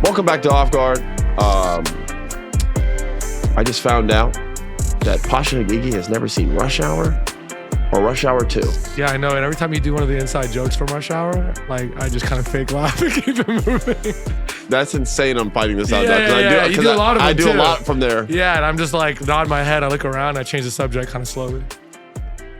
Welcome back to Off Guard. I just found out that Pausha Hagigi has never seen Rush Hour or Rush Hour 2. Yeah, I know. And every time you do one of the inside jokes from Rush Hour, like I just kind of fake laugh and keep it moving. That's insane. I'm finding this out. Yeah. You do a lot of them I do too. a lot from there. Yeah, and I'm just like nod my head. I look around. I change the subject kind of slowly.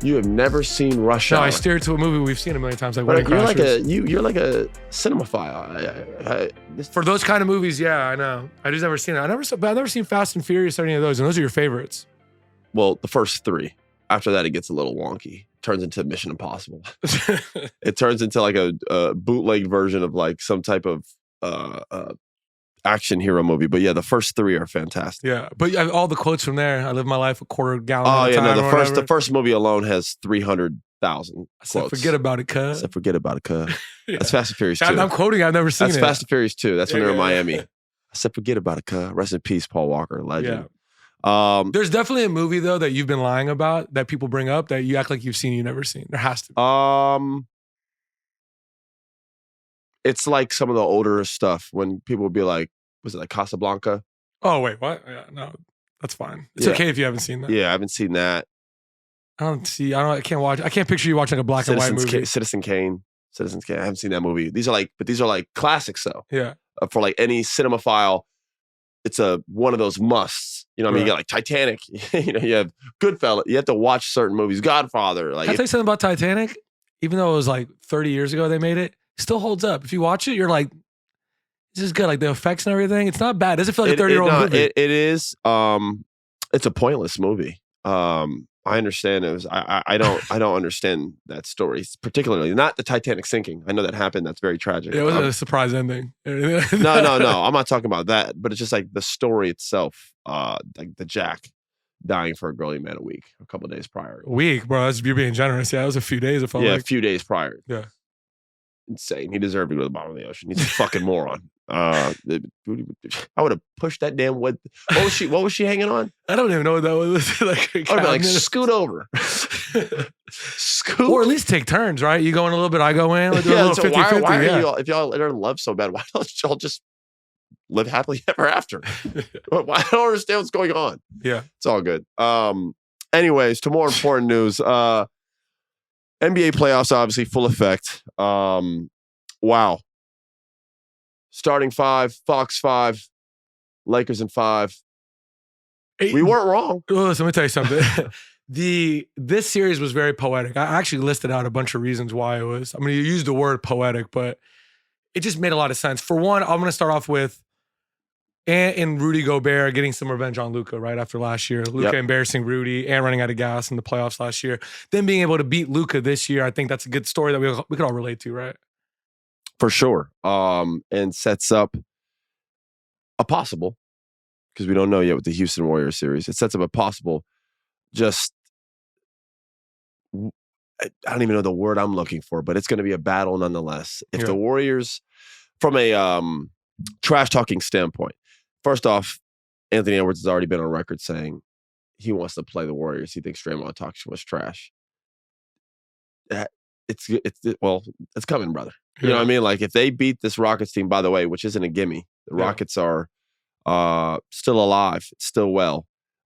You have never seen Rush Hour. No, I steer to a movie we've seen a million times. Like But Wedding Crashers. you're like a cinemaphile. For those kind of movies, yeah, I know. I just never seen it. I've never seen Fast and Furious or any of those, and those are your favorites. Well, the first 3. After that, it gets a little wonky. Turns into Mission Impossible. It turns into like a bootleg version of like some type of action hero movie. But yeah, the first 3 are fantastic. Yeah, but all the quotes from there. I live my life a quarter gallon Oh at a yeah, time. no. The first movie alone has 300,000 I said, quotes. forget about it, cuz. I said, forget about it, cuz. Yeah. That's Fast and Furious 2. I'm quoting. I've never seen That's it. Fast and Furious 2. That's when they're in Yeah. Miami. I said, forget about it, cuz. Rest in peace, Paul Walker, legend. There's definitely a movie though that you've been lying about that people bring up that you act like you've seen, you've never seen. There has to be. It's like some of the older stuff when people would be like, was it like Casablanca? Oh wait, what? Yeah, no, that's fine. It's Yeah. okay if you haven't seen that. Yeah, I haven't seen that. I can't watch. I can't picture you watching like a black and white movie. Citizen Kane. I haven't seen that movie. These are like classics though. Yeah. For like any cinemaphile, it's one of those musts. You know what I mean? You got like Titanic. You have Goodfellas. You have to watch certain movies. Godfather. Like, Can I tell you something about Titanic? Even though it was like 30 years ago they made it, it still holds up. If you watch it, you're like, this is good. Like the effects and everything. It's not bad. It doesn't feel like a 30-year-old movie. It is. It's a pointless movie. I understand it was. I don't understand that story, particularly not the Titanic sinking. I know that happened. That's very tragic. It was a surprise ending. No. I'm not talking about that. But it's just like the story itself. Like the Jack dying for a girl he met a couple of days prior. A week, bro. You're being generous. Yeah, it was a few days. It felt like. A few days prior. Yeah. Insane. He deserved to go to the bottom of the ocean. He's a fucking moron. I would have pushed that damn wood. What was she hanging on? I don't even know what that was. like scoot over. Scoot. Or at least take turns, right? You go in a little bit, I go in. Like do a little 50-50. Why are you, if y'all are in love so bad, why don't y'all just live happily ever after? I don't understand what's going on. Yeah. It's all good. Anyways, to more important news. NBA playoffs obviously full effect. Wow. Starting 5, Fox 5, Lakers in 5. We weren't wrong. Listen, let me tell you something. This series was very poetic. I actually listed out a bunch of reasons why it was. I mean, you used the word poetic, but it just made a lot of sense. For one, I'm going to start off with Ant and Rudy Gobert getting some revenge on Luka right after last year. Luka embarrassing Rudy, Ant running out of gas in the playoffs last year. Then being able to beat Luka this year, I think that's a good story that we could all relate to, right? For sure. And sets up a possible, because we don't know yet with the Houston Warriors series, it sets up a possible I don't even know the word I'm looking for, but it's going to be a battle nonetheless. If the Warriors, from a trash talking standpoint, first off, Anthony Edwards has already been on record saying he wants to play the Warriors. He thinks Draymond talks too much trash. It's coming, brother. You know what I mean? Like if they beat this Rockets team, by the way, which isn't a gimme, the Rockets are still alive, still well,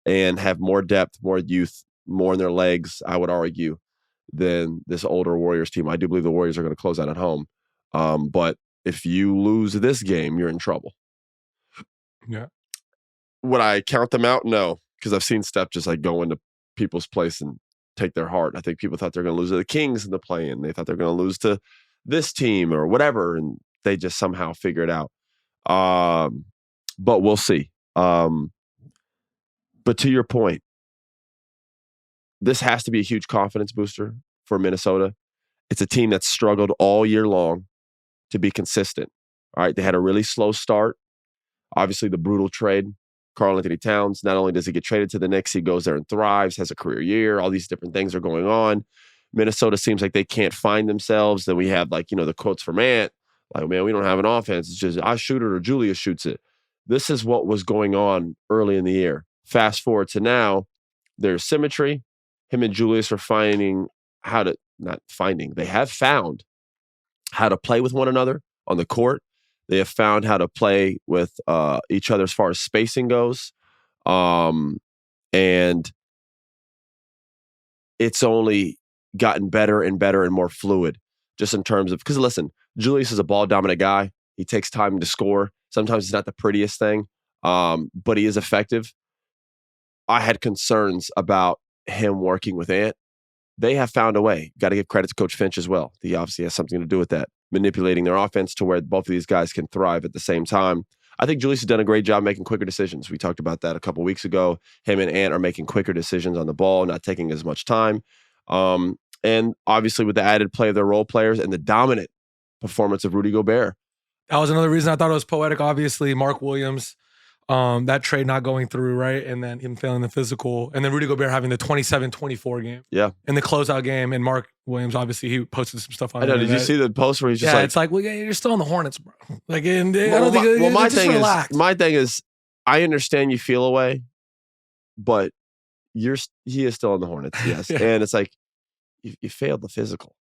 and have more depth, more youth, more in their legs, I would argue, than this older Warriors team. I do believe the Warriors are going to close out at home. But if you lose this game, you're in trouble. Yeah. Would I count them out? No, because I've seen Steph just like go into people's place and take their heart. I think people thought they were going to lose to the Kings in the play-in. They thought they were going to lose to this team or whatever, and they just somehow figure it out. But we'll see. But to your point, this has to be a huge confidence booster for Minnesota. It's a team that's struggled all year long to be consistent. All right, they had a really slow start. Obviously, the brutal trade, Karl-Anthony Towns, not only does he get traded to the Knicks, he goes there and thrives, has a career year. All these different things are going on. Minnesota seems like they can't find themselves. Then we have the quotes from Ant, like, man, we don't have an offense. It's just I shoot it or Julius shoots it. This is what was going on early in the year. Fast forward to now, there's symmetry. Him and Julius are they have found how to play with one another on the court. They have found how to play with each other as far as spacing goes. And it's only gotten better and better and more fluid just in terms of, because listen, Julius is a ball dominant guy. He takes time to score. Sometimes it's not the prettiest thing, but he is effective. I had concerns about him working with Ant. They have found a way. Got to give credit to Coach Finch as well. He obviously has something to do with that, manipulating their offense to where both of these guys can thrive at the same time. I think Julius has done a great job making quicker decisions. We talked about that a couple weeks ago. Him and Ant are making quicker decisions on the ball, not taking as much time. And obviously with the added play of their role players and the dominant performance of Rudy Gobert. That was another reason I thought it was poetic. Obviously, Mark Williams, that trade not going through, right? And then him failing the physical. And then Rudy Gobert having the 27-24 game. Yeah. In the closeout game. And Mark Williams, obviously, he posted some stuff on I know. Did you see the post where he's just it's like, well, yeah, you're still on the Hornets, bro. Like, and I well, don't think. Well, my relax. thing is, I understand you feel away, but he is still on the Hornets, yes. Yeah. And it's like, you failed the physical.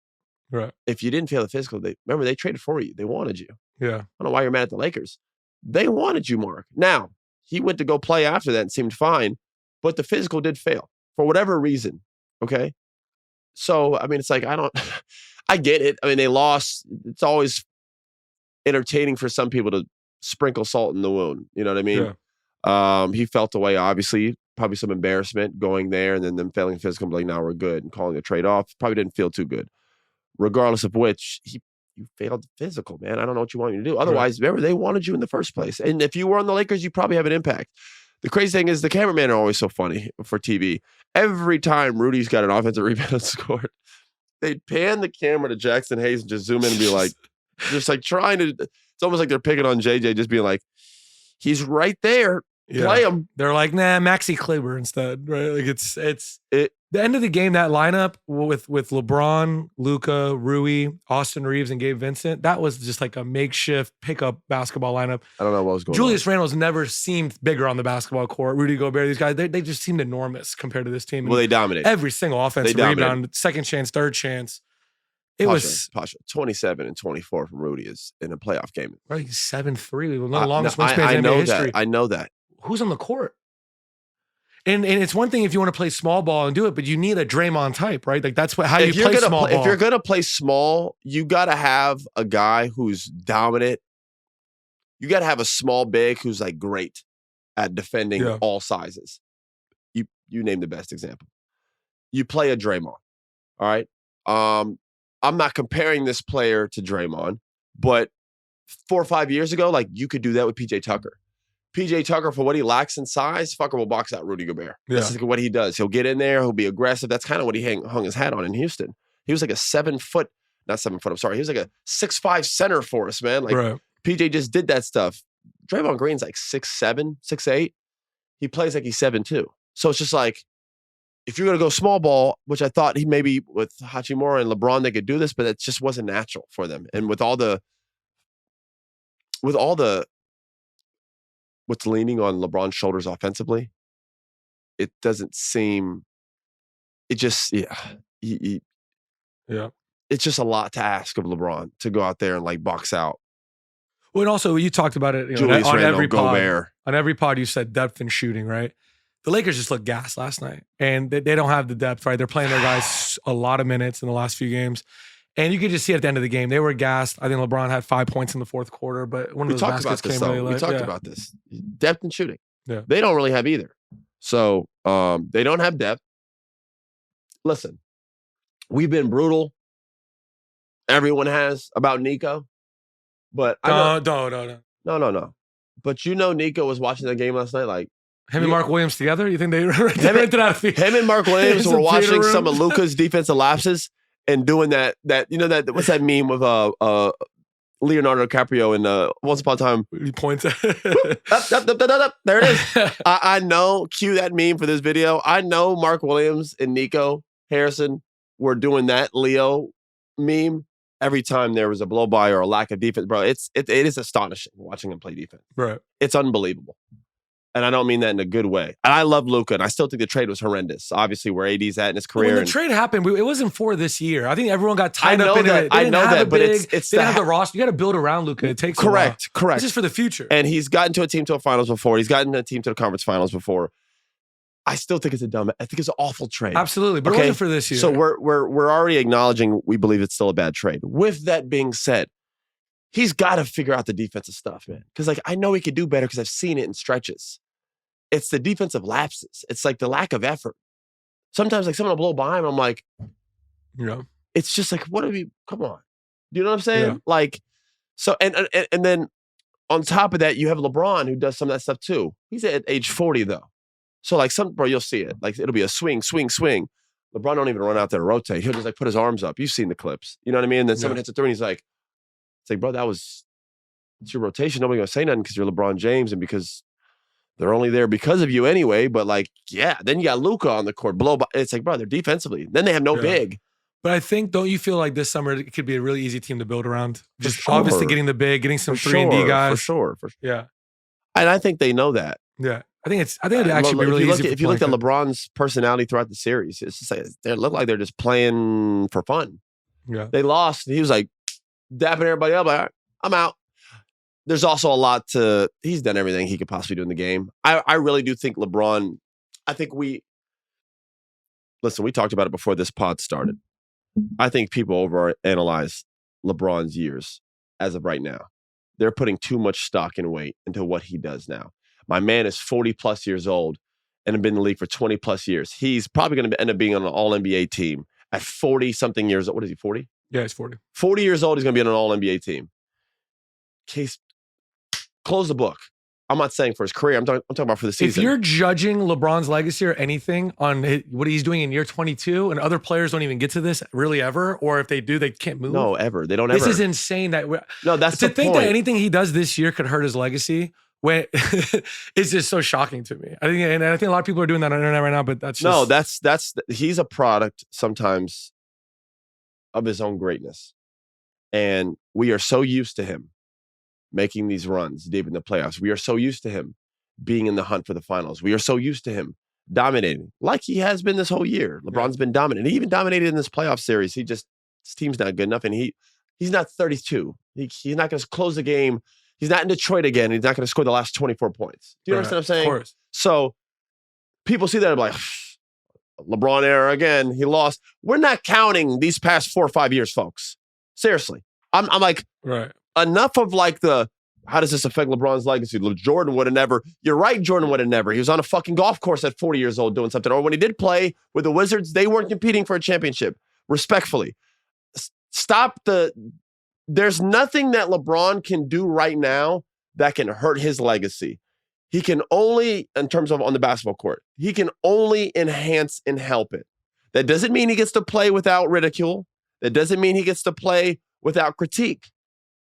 Right. If you didn't fail the physical, they traded for you. They wanted you. Yeah. I don't know why you're mad at the Lakers. They wanted you, Mark. Now, he went to go play after that and seemed fine, but the physical did fail for whatever reason. Okay. So, I mean, it's like, I get it. I mean, they lost. It's always entertaining for some people to sprinkle salt in the wound. You know what I mean? Yeah. He felt the way, obviously, probably some embarrassment going there and then them failing physical, like, now we're good and calling a trade off. Probably didn't feel too good. Regardless of which, you failed the physical, man. I don't know what you want me to do. Otherwise, remember, they wanted you in the first place. And if you were on the Lakers, you probably have an impact. The crazy thing is the cameramen are always so funny for TV. Every time Rudy's got an offensive rebound scored, they'd pan the camera to Jackson Hayes and just zoom in and be like, just like trying to, it's almost like they're picking on JJ, just being like, he's right there. Yeah. Play him. They're like, nah, Maxi Kleber instead, right? Like it's the end of the game. That lineup with LeBron, Luka, Rui, Austin Reeves, and Gabe Vincent, that was just like a makeshift pickup basketball lineup. I don't know what was going on. Julius Randle's never seemed bigger on the basketball court. Rudy Gobert, these guys, they just seemed enormous compared to this team. Well, they dominated every single offensive rebound, second chance, third chance. It was Pausha, 27 and 24 from Rudy is in a playoff game. Right, 7-3. One of the longest wingspans in NBA history. I know that. Who's on the court? And it's one thing if you want to play small ball and do it, but you need a Draymond type, right? Like that's how you play small ball. If you're gonna play small, you gotta have a guy who's dominant. You gotta have a small big who's like great at defending all sizes. You name the best example. You play a Draymond. All right. I'm not comparing this player to Draymond, but 4 or 5 years ago, like you could do that with PJ Tucker. PJ Tucker, for what he lacks in size, fucker will box out Rudy Gobert. Yeah. That's what he does. He'll get in there. He'll be aggressive. That's kind of what he hung his hat on in Houston. He was like a 7 foot, not 7 foot, I'm sorry. He was like a 6'5" center for us, man. Like PJ just did that stuff. Draymond Green's like 6'7", 6'8". He plays like he's 7'2". So it's just like, if you're going to go small ball, which I thought he maybe with Hachimura and LeBron, they could do this, but it just wasn't natural for them. And with all the what's leaning on LeBron's shoulders offensively, it doesn't seem, it just, it's just a lot to ask of LeBron to go out there and like box out. Well, and also you talked about it Julius on Randle, every pod. Gobert. On every pod, you said depth and shooting, right? The Lakers just looked gassed last night, and they don't have the depth, right? They're playing their guys a lot of minutes in the last few games. And you could just see at the end of the game, they were gassed. I think LeBron had 5 points in the fourth quarter, but one of those baskets came really late. We talked about this. Depth and shooting. Yeah. They don't really have either. So they don't have depth. Listen, we've been brutal. Everyone has about Nico. But No. No. But Nico was watching the game last night like, him and Mark Williams together? You think they rented out a field? Him and Mark Williams were watching some of Luka's defensive lapses and doing that what's that meme with Leonardo DiCaprio in Once Upon a Time? He points at up. There it is. I know, cue that meme for this video. I know Mark Williams and Nico Harrison were doing that Leo meme every time there was a blow by or a lack of defense. Bro, it is astonishing watching him play defense. Right. It's unbelievable. And I don't mean that in a good way. And I love Luka, and I still think the trade was horrendous. Obviously, where AD's at in his career. When the trade happened, it wasn't for this year. I think everyone got tied up in it. I know that, but it's they didn't have the roster. You got to build around Luka. It takes correct. This is for the future. And he's gotten to a team to a finals before. He's gotten a team to the conference finals before. I still think it's I think it's an awful trade. Absolutely, but it wasn't for this year. So we're already acknowledging we believe it's still a bad trade. With that being said, he's got to figure out the defensive stuff, man. Because like I know he could do better because I've seen it in stretches. It's the defensive lapses. It's like the lack of effort. Sometimes like someone will blow by him. I'm like, it's just like, what are we? Come on, do you know what I'm saying? Yeah. Like, so and then on top of that, you have LeBron who does some of that stuff too. He's at age 40 though, so like bro, you'll see it. Like it'll be a swing. LeBron don't even run out there to rotate. He'll just like put his arms up. You've seen the clips, you know what I mean? And then someone hits a three, and he's like, it's like, bro, it's your rotation. Nobody gonna say nothing because you're LeBron James and because they're only there because of you anyway. But like, yeah, then you got Luka on the court. It's like, bro, they're defensively. Then they have no big. But I think, don't you feel like this summer it could be a really easy team to build around? Just sure. obviously getting the big, getting some 3-and-D guys. For sure. Yeah. And I think they know that. Yeah. I think it'd actually be really easy. If you look at LeBron's personality throughout the series, it's just like they look like they're just playing for fun. Yeah. They lost. He was like dapping everybody up. Like, all right, I'm out. There's also a lot he's done everything he could possibly do in the game. I really do think LeBron, we talked about it before this pod started. I think people overanalyze LeBron's years as of right now. They're putting too much stock and weight into what he does now. My man is 40 plus years old and have been in the league for 20 plus years. He's probably going to end up being on an all NBA team at 40 something years old. What is he, 40? Yeah, he's 40. 40 years old, he's going to be on an all NBA team. Close the book. I'm not saying for his career. I'm talking about for the season. If you're judging LeBron's legacy or anything on what he's doing in year 22, and other players don't even get to this really ever, or if they do, they can't move. No, ever. They don't ever. This is insane. That's to think that anything he does this year could hurt his legacy. When it's just so shocking to me. I think a lot of people are doing that on the internet right now. But that's just he's a product sometimes of his own greatness, and we are so used to him making these runs deep in the playoffs. We are so used to him being in the hunt for the finals. We are so used to him dominating like he has been this whole year. LeBron's been dominant. He even dominated in this playoff series. His team's not good enough, and he's not 32. He's not going to close the game. He's not in Detroit again. He's not going to score the last 24 points. Do you understand what I'm saying? Of course. So people see that and be like, LeBron era again. He lost. We're not counting these past 4 or 5 years, folks. Seriously. I'm like, right. Enough of like how does this affect LeBron's legacy? Jordan would have never. You're right, Jordan would have never. He was on a fucking golf course at 40 years old doing something. Or when he did play with the Wizards, they weren't competing for a championship. Respectfully. Stop there's nothing that LeBron can do right now that can hurt his legacy. He can only, in terms of on the basketball court, he can only enhance and help it. That doesn't mean he gets to play without ridicule. That doesn't mean he gets to play without critique.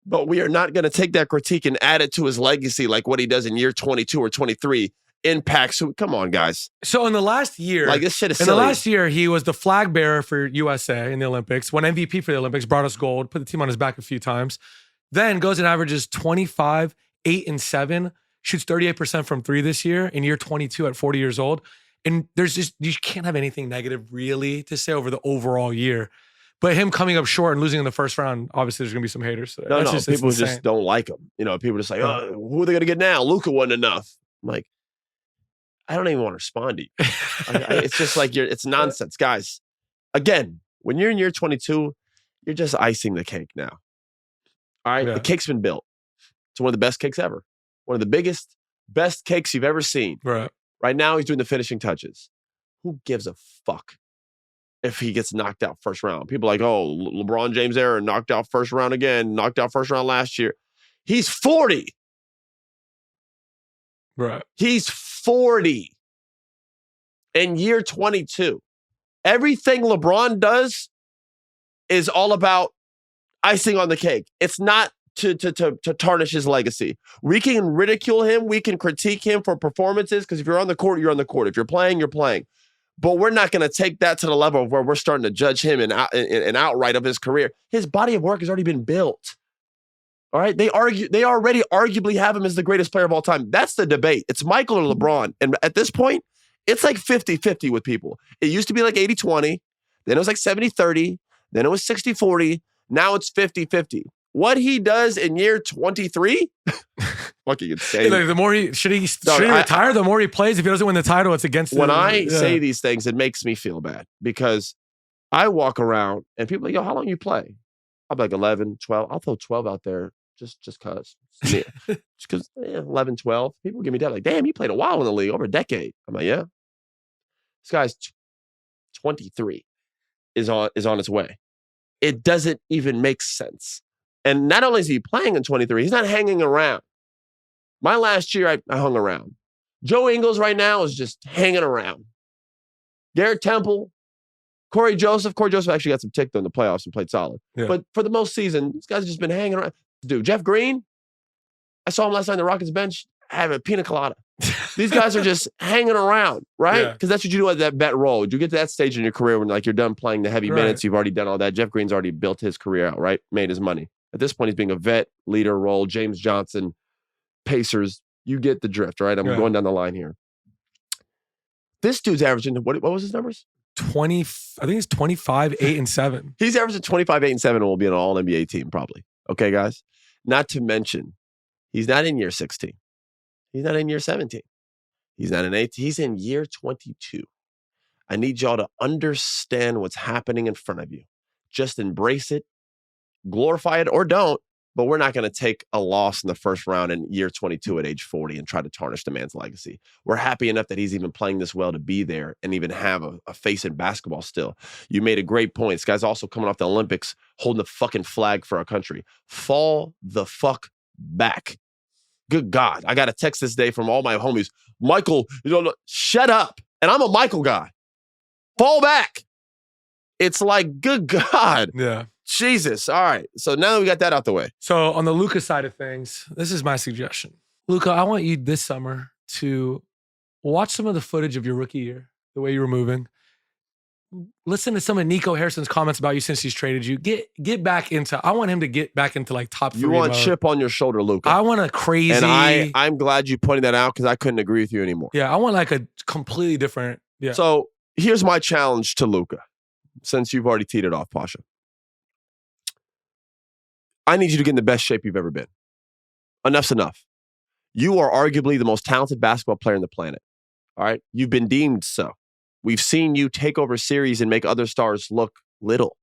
But we are not going to take that critique and add it to his legacy like what he does in year 22 or 23 impacts. Come on, guys. So in the last year, like this shit is silly. In the last year, he was the flag bearer for USA in the Olympics, won MVP for the Olympics, brought us gold, put the team on his back a few times. Then goes and averages 25, 8 and 7, shoots 38% from 3 this year in year 22 at 40 years old. And you can't have anything negative really to say over the overall year. But him coming up short and losing in the first round, obviously there's going to be some haters. So people just don't like him. People just like, oh, who are they going to get now? Luka wasn't enough. I'm like, I don't even want to respond to you. It's just like it's nonsense, guys. Again, when you're in year 22, you're just icing the cake now. All right, The cake's been built. It's one of the best cakes ever. One of the biggest, best cakes you've ever seen. Right. Right now, he's doing the finishing touches. Who gives a fuck if he gets knocked out first round? People are like, oh, LeBron James era, knocked out first round again, knocked out first round last year. He's 40. Right. He's 40 in year 22. Everything LeBron does is all about icing on the cake. It's not to tarnish his legacy. We can ridicule him. We can critique him for performances because if you're on the court, you're on the court. If you're playing, you're playing. But we're not going to take that to the level of where we're starting to judge him and outright of his career. His body of work has already been built. All right. They already arguably have him as the greatest player of all time. That's the debate. It's Michael or LeBron. And at this point, it's like 50-50 with people. It used to be like 80-20. Then it was like 70-30. Then it was 60-40. Now it's 50-50. What he does in year 23? Fucking insane. Like the more should he retire? The more he plays. If he doesn't win the title, it's against when I say these things, it makes me feel bad because I walk around and people are like, yo, how long you play? I'm like 11, 12. I'll throw 12 out there just cause. Yeah. Just because 11, 12. People give me that like, damn, he played a while in the league, over a decade. I'm like, yeah. This guy's 23 is on its way. It doesn't even make sense. And not only is he playing in 23, he's not hanging around. My last year, I hung around. Joe Ingles right now is just hanging around. Garrett Temple, Corey Joseph. Corey Joseph actually got some tick in the playoffs and played solid. Yeah. But for the most season, these guys have just been hanging around. Dude, Jeff Green, I saw him last night on the Rockets bench having a pina colada. These guys are just hanging around, right? Because that's what you do at that vet role. You get to that stage in your career when like you're done playing the heavy minutes. You've already done all that. Jeff Green's already built his career out, right? Made his money. At this point, he's being a vet, leader role. James Johnson, Pacers. You get the drift, right? I'm going down the line here. This dude's averaging, what was his numbers? 20, I think it's 25, 8, and 7. He's averaging 25, 8, and 7 and will be an all-NBA team probably. Okay, guys? Not to mention, he's not in year 16. He's not in year 17. He's not in 18. He's in year 22. I need y'all to understand what's happening in front of you. Just embrace it, glorify it, or don't. But we're not going to take a loss in the first round in year 22 at age 40 and try to tarnish the man's legacy. We're happy enough that he's even playing this well to be there and even have a face in basketball still. You made a great point. This guy's also coming off the Olympics holding the fucking flag for our country. Fall the fuck back. Good God. I got a text this day from all my homies. Michael, shut up. And I'm a Michael guy. Fall back. It's like, good God. Yeah. Jesus. All right. So now that we got that out the way. So on the Luka side of things, this is my suggestion. Luka, I want you this summer to watch some of the footage of your rookie year, the way you were moving. Listen to some of Nico Harrison's comments about you since he's traded you. Get back into, I want him to get back into like top 3. You want chip on your shoulder, Luka. I want a crazy. And I'm glad you pointed that out because I couldn't agree with you anymore. Yeah. I want like a completely different. Yeah. So here's my challenge to Luka, since you've already teed it off, Pausha. I need you to get in the best shape you've ever been. Enough's enough. You are arguably the most talented basketball player on the planet. All right? You've been deemed so. We've seen you take over series and make other stars look little.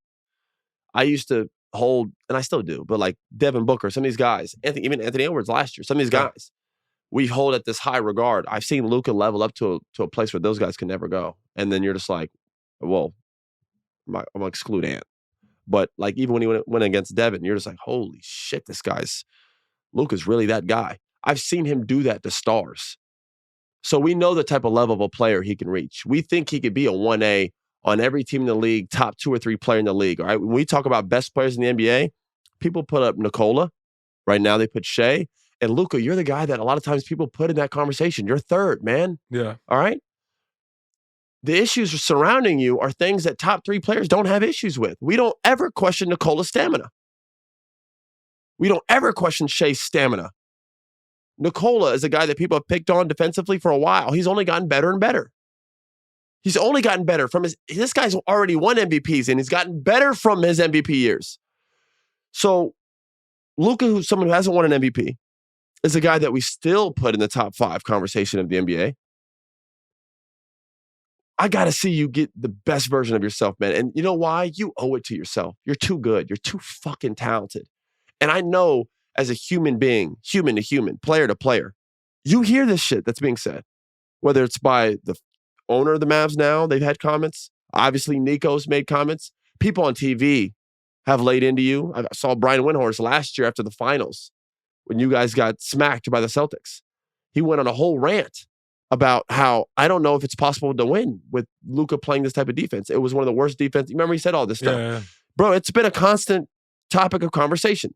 I used to hold, and I still do, but like Devin Booker, some of these guys, even Anthony Edwards last year, some of these guys, we hold at this high regard. I've seen Luka level up to a place where those guys can never go. And then you're just like, well, I'm going to exclude Ant. But like even when he went against Devin, you're just like, holy shit, Luka's really that guy. I've seen him do that to stars. So we know the type of level of a player he can reach. We think he could be a 1A on every team in the league, top 2 or 3 player in the league. All right. When we talk about best players in the NBA, people put up Nikola. Right now they put Shea. And Luka, you're the guy that a lot of times people put in that conversation. You're third, man. Yeah. All right. The issues surrounding you are things that top 3 players don't have issues with. We don't ever question Nikola's stamina. We don't ever question Shea's stamina. Nikola is a guy that people have picked on defensively for a while. He's only gotten better and better. He's only gotten better from this guy's already won MVPs and he's gotten better from his MVP years. So Luka, who's someone who hasn't won an MVP, is a guy that we still put in the top 5 conversation of the NBA. I got to see you get the best version of yourself, man. And you know why? You owe it to yourself. You're too good. You're too fucking talented. And I know as a human being, human to human, player to player, you hear this shit that's being said, whether it's by the owner of the Mavs now, they've had comments. Obviously, Nico's made comments. People on TV have laid into you. I saw Brian Windhorst last year after the finals when you guys got smacked by the Celtics. He went on a whole rant about how I don't know if it's possible to win with Luka playing this type of defense. It was one of the worst defense. Remember he said all this stuff. Yeah. Bro, it's been a constant topic of conversation.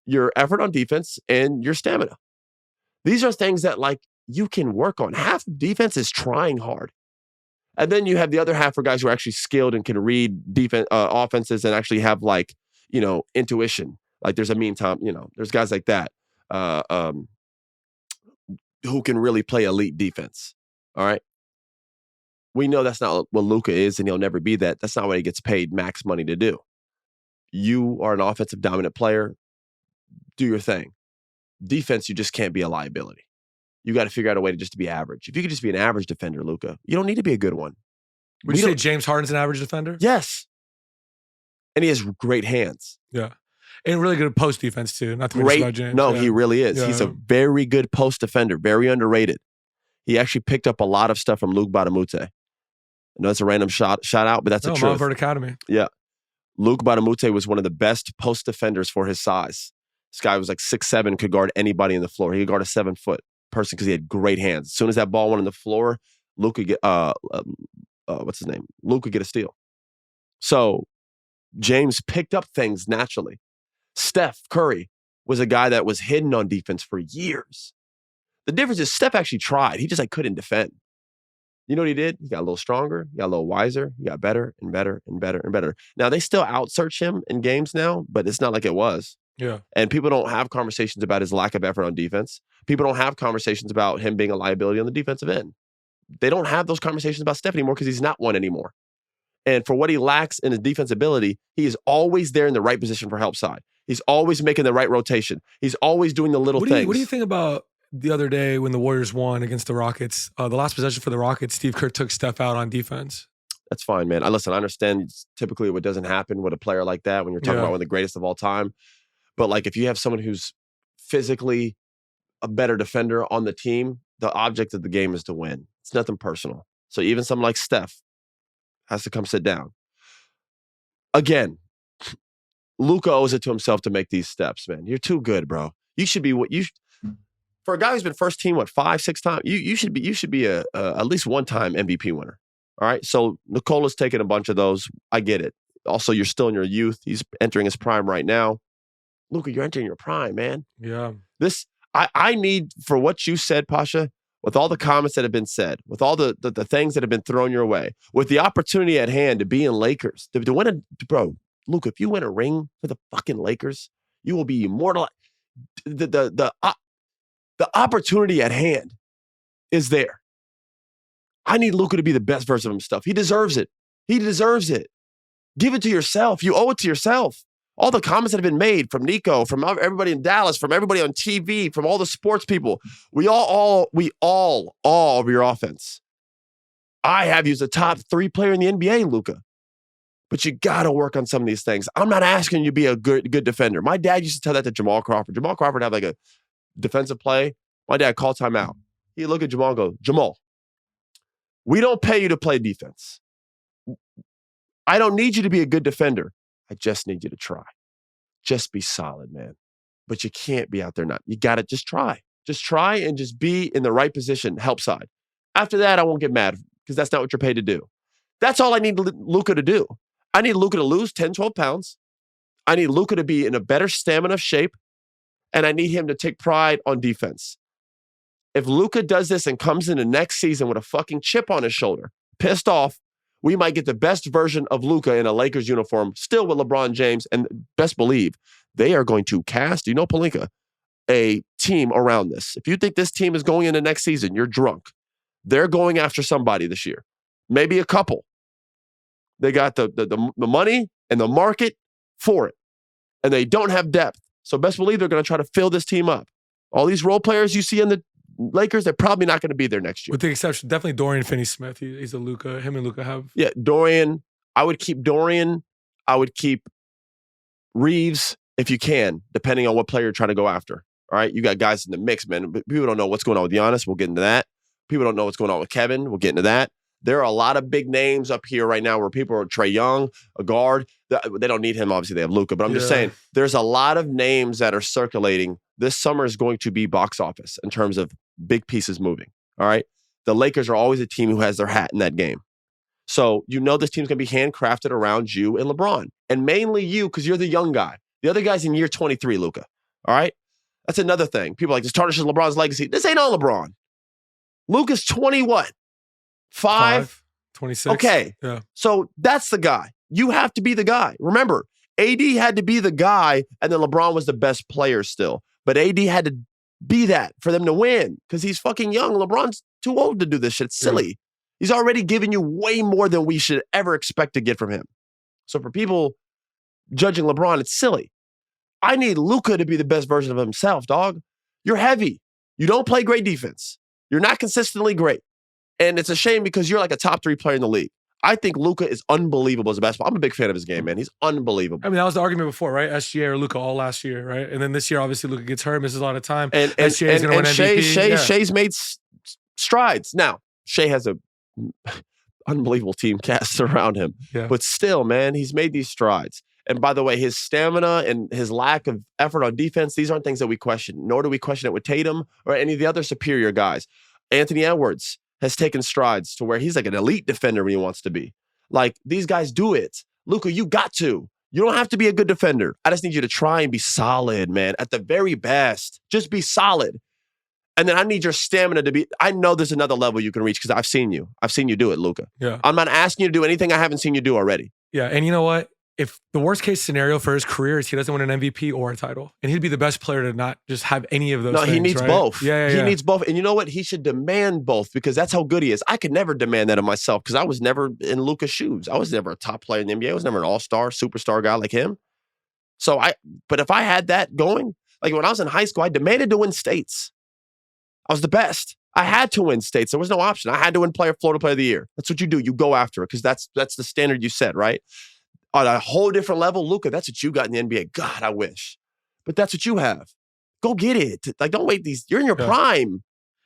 Your effort on defense and your stamina. These are things that like you can work on. Half of defense is trying hard. And then you have the other half for guys who are actually skilled and can read defense offenses and actually have like, intuition. Like there's a meantime, there's guys like that who can really play elite defense. All right. We know that's not what Luka is, and he'll never be that. That's not what he gets paid max money to do. You are an offensive dominant player. Do your thing. Defense, you just can't be a liability. You got to figure out a way to just to be average. If you could just be an average defender, Luka, you don't need to be a good one. Would you say James Harden's an average defender? Yes. And he has great hands. Yeah. And really good post defense, too. Not to mention about James. No, he really is. Yeah. He's a very good post defender, very underrated. He actually picked up a lot of stuff from Luka Doncic. I know it's a random shout out, but that's the truth. Mount Verde Academy. Yeah. Luka Doncic was one of the best post defenders for his size. This guy was like 6'7", could guard anybody in the floor. He could guard a 7-foot person because he had great hands. As soon as that ball went on the floor, Luka get what's his name? Luka get a steal. So James picked up things naturally. Steph Curry was a guy that was hidden on defense for years. The difference is Steph actually tried. He just couldn't defend. You know what he did? He got a little stronger. He got a little wiser. He got better and better and better and better. Now, they still outsearch him in games now, but it's not like it was. Yeah. And people don't have conversations about his lack of effort on defense. People don't have conversations about him being a liability on the defensive end. They don't have those conversations about Steph anymore because he's not one anymore. And for what he lacks in his defense ability, he is always there in the right position for help side. He's always making the right rotation. He's always doing the little things. What do you think about the other day when the Warriors won against the Rockets? The last possession for the Rockets, Steve Kerr took Steph out on defense. That's fine, man. I understand typically what doesn't happen with a player like that when you're talking about one of the greatest of all time. But like if you have someone who's physically a better defender on the team, the object of the game is to win. It's nothing personal. So even someone like Steph has to come sit down. Again, Luka owes it to himself to make these steps, man. You're too good, bro. You should be for a guy who's been first team 5-6 times. You should be a at least one-time MVP winner. All right. So Nikola's taken a bunch of those. I get it. Also, you're still in your youth. He's entering his prime right now. Luka, you're entering your prime, man. Yeah. I need, for what you said, Pausha, with all the comments that have been said, with all the things that have been thrown your way, with the opportunity at hand to be in Lakers, to win bro, Luka, if you win a ring for the fucking Lakers, you will be immortal. The opportunity at hand is there. I need Luka to be the best version of himself. He deserves it. He deserves it. Give it to yourself. You owe it to yourself. All the comments that have been made from Nico, from everybody in Dallas, from everybody on TV, from all the sports people, we all of your offense. I have you as a top 3 player in the NBA, Luka. But you got to work on some of these things. I'm not asking you to be a good defender. My dad used to tell that to Jamal Crawford. Jamal Crawford had like a defensive play. My dad called timeout. He'd look at Jamal and go, Jamal, we don't pay you to play defense. I don't need you to be a good defender. I just need you to try. Just be solid, man. But you can't be out there not. You got to just try. Just try and just be in the right position, help side. After that, I won't get mad because that's not what you're paid to do. That's all I need Luka to do. I need Luka to lose 10, 12 pounds. I need Luka to be in a better stamina shape. And I need him to take pride on defense. If Luka does this and comes into next season with a fucking chip on his shoulder, pissed off, we might get the best version of Luka in a Lakers uniform, still with LeBron James. And best believe, they are going to cast, Pelinka, a team around this. If you think this team is going into next season, you're drunk. They're going after somebody this year. Maybe a couple. They got the money and the market for it. And they don't have depth. So best believe they're going to try to fill this team up. All these role players you see in the Lakers, they're probably not going to be there next year. With the exception, definitely Dorian Finney-Smith. He's a Luka. Him and Luka have. Yeah, Dorian. I would keep Dorian. I would keep Reeves if you can, depending on what player you're trying to go after. All right, you got guys in the mix, man. But people don't know what's going on with Giannis. We'll get into that. People don't know what's going on with Kevin. We'll get into that. There are a lot of big names up here right now where people are Trae Young, a guard. They don't need him. Obviously, they have Luka. But I'm just saying, there's a lot of names that are circulating. This summer is going to be box office in terms of big pieces moving. All right. The Lakers are always a team who has their hat in that game. So this team's going to be handcrafted around you and LeBron. And mainly you because you're the young guy. The other guy's in year 23, Luka. All right. That's another thing. People are like, this tarnishes LeBron's legacy. This ain't on LeBron. Luka's 20 what? 5? 26. Okay. Yeah. So that's the guy. You have to be the guy. Remember, AD had to be the guy, and then LeBron was the best player still. But AD had to be that for them to win because he's fucking young. LeBron's too old to do this shit. It's silly. Yeah. He's already given you way more than we should ever expect to get from him. So for people judging LeBron, it's silly. I need Luka to be the best version of himself, dog. You're heavy. You don't play great defense. You're not consistently great. And it's a shame because you're like a top 3 player in the league. I think Luka is unbelievable as a basketball. I'm a big fan of his game, man. He's unbelievable. I mean, that was the argument before, right? SGA or Luka all last year, right? And then this year, obviously, Luka gets hurt, misses a lot of time. And SGA is going to win MVP. Shea's made strides. Now, Shea has a unbelievable team cast around him. Yeah. But still, man, he's made these strides. And by the way, his stamina and his lack of effort on defense, these aren't things that we question, nor do we question it with Tatum or any of the other superior guys. Anthony Edwards has taken strides to where he's like an elite defender when he wants to be. Like, these guys do it. Luka, you got to. You don't have to be a good defender. I just need you to try and be solid, man. At the very best, just be solid. And then I need your stamina to be, I know there's another level you can reach because I've seen you. I've seen you do it, Luka. Yeah. I'm not asking you to do anything I haven't seen you do already. Yeah, and you know what? If the worst case scenario for his career is he doesn't win an MVP or a title, and he'd be the best player to not just have any of those things, he needs right? both. Yeah. He needs both. And you know what? He should demand both because that's how good he is. I could never demand that of myself because I was never in Luka's shoes. I was never a top player in the NBA. I was never an all-star, superstar guy like him. But if I had that going, like when I was in high school, I demanded to win states. I was the best. I had to win states. There was no option. I had to win Florida Player of the Year. That's what you do. You go after it because that's the standard you set, right? On a whole different level, Luka, that's what you got in the NBA. God, I wish. But that's what you have. Go get it. Like, don't wait you're in your prime. And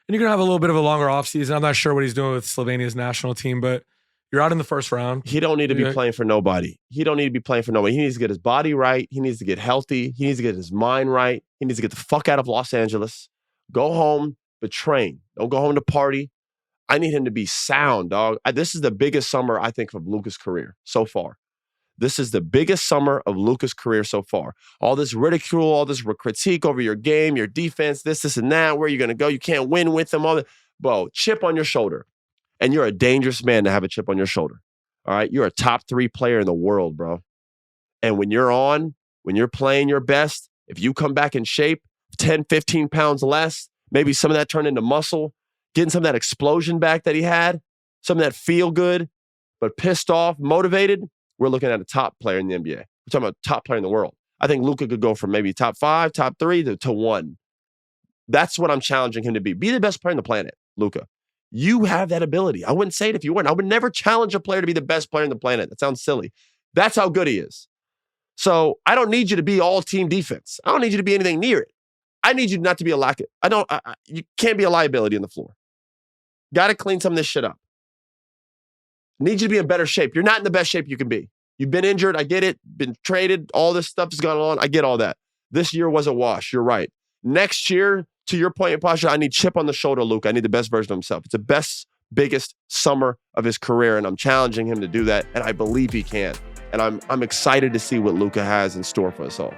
you're going to have a little bit of a longer offseason. I'm not sure what he's doing with Slovenia's national team, but you're out in the first round. He don't need to be playing for nobody. He don't need to be playing for nobody. He needs to get his body right. He needs to get healthy. He needs to get his mind right. He needs to get the fuck out of Los Angeles. Go home, but train. Don't go home to party. I need him to be sound, dog. This is the biggest summer, I think, of Luka's career so far. This is the biggest summer of Luka's career so far. All this ridicule, all this critique over your game, your defense, this and that, where you're going to go. You can't win with them. All that. Bro, chip on your shoulder. And you're a dangerous man to have a chip on your shoulder. All right? You're a top 3 player in the world, bro. And when you're playing your best, if you come back in shape, 10, 15 pounds less, maybe some of that turned into muscle, getting some of that explosion back that he had, some of that feel good, but pissed off, motivated, we're looking at a top player in the NBA. We're talking about top player in the world. I think Luka could go from maybe top 5, top 3 to 1. That's what I'm challenging him to be. Be the best player on the planet, Luka. You have that ability. I wouldn't say it if you weren't. I would never challenge a player to be the best player on the planet. That sounds silly. That's how good he is. So I don't need you to be all team defense. I don't need you to be anything near it. I need you not to be you can't be a liability on the floor. Got to clean some of this shit up. Need you to be in better shape. You're not in the best shape you can be. You've been injured. I get it. Been traded. All this stuff has gone on. I get all that. This year was a wash. You're right. Next year, to your point, Pausha, I need chip on the shoulder, Luke. I need the best version of himself. It's the best, biggest summer of his career, and I'm challenging him to do that, and I believe he can. And I'm excited to see what Luka has in store for us all.